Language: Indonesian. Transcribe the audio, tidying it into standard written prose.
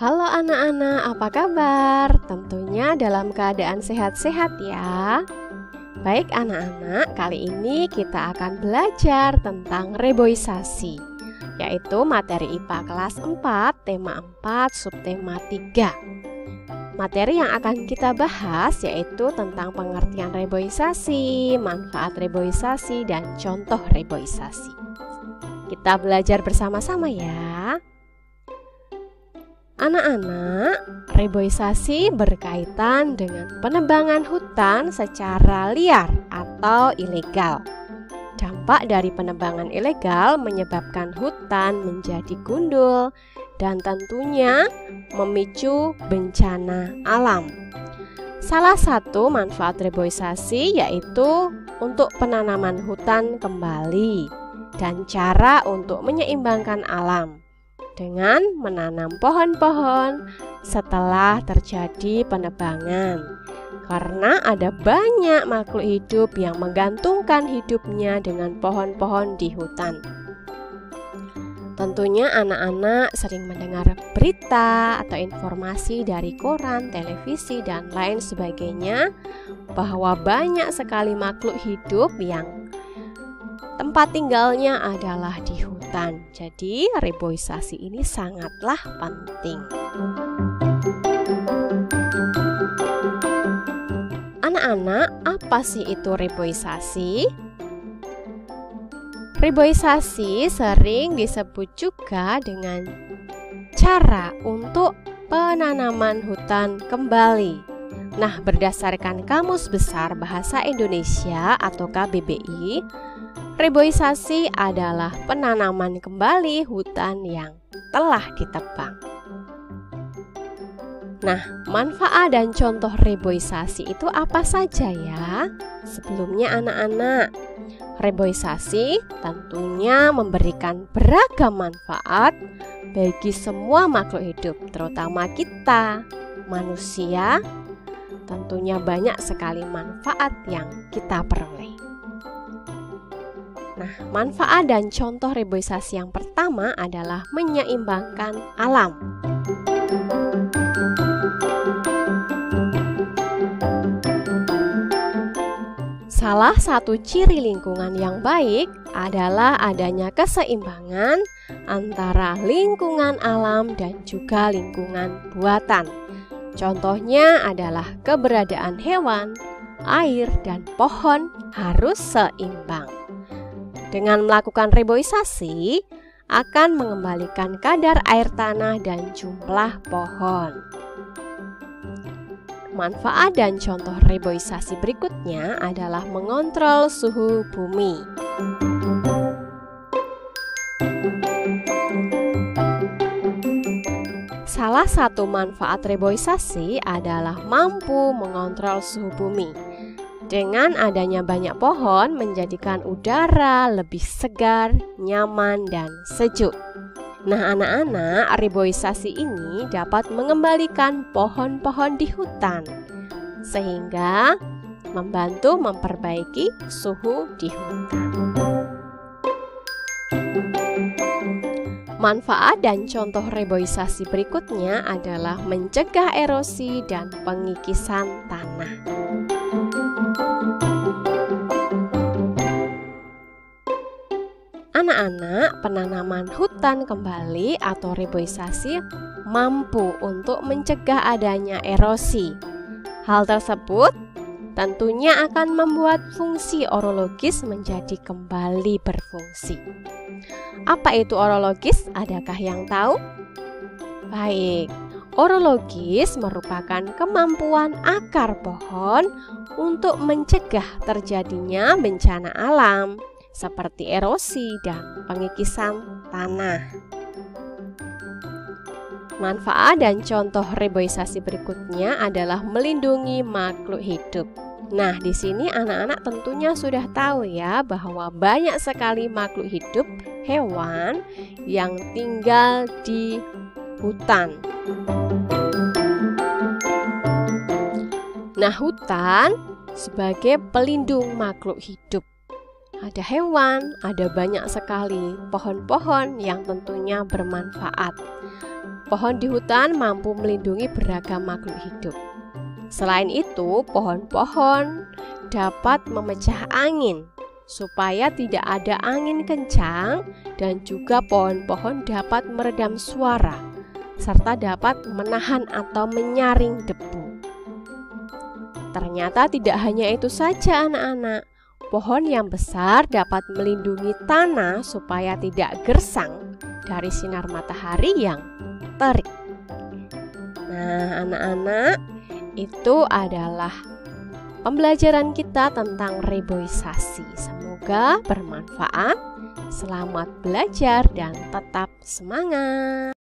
Halo anak-anak, apa kabar? Tentunya dalam keadaan sehat-sehat ya. Baik anak-anak, kali ini kita akan belajar tentang reboisasi, yaitu materi IPA kelas 4, tema 4, subtema 3. Materi yang akan kita bahas yaitu tentang pengertian reboisasi, manfaat reboisasi, dan contoh reboisasi. Kita belajar bersama-sama ya. Anak-anak, reboisasi berkaitan dengan penebangan hutan secara liar atau ilegal. Dampak dari penebangan ilegal menyebabkan hutan menjadi gundul dan tentunya memicu bencana alam. Salah satu manfaat reboisasi yaitu untuk penanaman hutan kembali dan cara untuk menyeimbangkan alam dengan menanam pohon-pohon setelah terjadi penebangan, karena ada banyak makhluk hidup yang menggantungkan hidupnya dengan pohon-pohon di hutan. Tentunya anak-anak sering mendengar berita atau informasi dari koran, televisi, dan lain sebagainya bahwa banyak sekali makhluk hidup yang tempat tinggalnya adalah di hutan. Jadi reboisasi ini sangatlah penting. Anak-anak, apa sih itu reboisasi? Reboisasi sering disebut juga dengan cara untuk penanaman hutan kembali. Nah, berdasarkan Kamus Besar Bahasa Indonesia atau KBBI, reboisasi adalah penanaman kembali hutan yang telah ditebang. Nah, manfaat dan contoh reboisasi itu apa saja ya? Sebelumnya anak-anak, reboisasi tentunya memberikan beragam manfaat bagi semua makhluk hidup, terutama kita, manusia. Tentunya banyak sekali manfaat yang kita peroleh. Nah, manfaat dan contoh reboisasi yang pertama adalah menyeimbangkan alam. Salah satu ciri lingkungan yang baik adalah adanya keseimbangan antara lingkungan alam dan juga lingkungan buatan. Contohnya adalah keberadaan hewan, air, dan pohon harus seimbang. Dengan melakukan reboisasi akan mengembalikan kadar air tanah dan jumlah pohon. Manfaat dan contoh reboisasi berikutnya adalah mengontrol suhu bumi. Salah satu manfaat reboisasi adalah mampu mengontrol suhu bumi. Dengan adanya banyak pohon menjadikan udara lebih segar, nyaman, dan sejuk. Nah anak-anak, reboisasi ini dapat mengembalikan pohon-pohon di hutan sehingga membantu memperbaiki suhu di hutan. Manfaat dan contoh reboisasi berikutnya adalah mencegah erosi dan pengikisan tanah. Anak-anak, penanaman hutan kembali atau reboisasi mampu untuk mencegah adanya erosi. Hal tersebut tentunya akan membuat fungsi orologis menjadi kembali berfungsi. Apa itu orologis? Adakah yang tahu? Baik, orologis merupakan kemampuan akar pohon untuk mencegah terjadinya bencana alam seperti erosi dan pengikisan tanah. Manfaat dan contoh reboisasi berikutnya adalah melindungi makhluk hidup. Nah, di sini anak-anak tentunya sudah tahu ya bahwa banyak sekali makhluk hidup, hewan yang tinggal di hutan. Nah, hutan sebagai pelindung makhluk hidup. ada hewan, ada banyak sekali pohon-pohon yang tentunya bermanfaat. Pohon di hutan mampu melindungi beragam makhluk hidup. Selain itu, pohon-pohon dapat memecah angin supaya tidak ada angin kencang, dan juga pohon-pohon dapat meredam suara serta dapat menahan atau menyaring debu. Ternyata tidak hanya itu saja anak-anak. Pohon yang besar dapat melindungi tanah supaya tidak gersang dari sinar matahari yang terik. Nah, anak-anak, itu adalah pembelajaran kita tentang reboisasi. Semoga bermanfaat. Selamat belajar dan tetap semangat.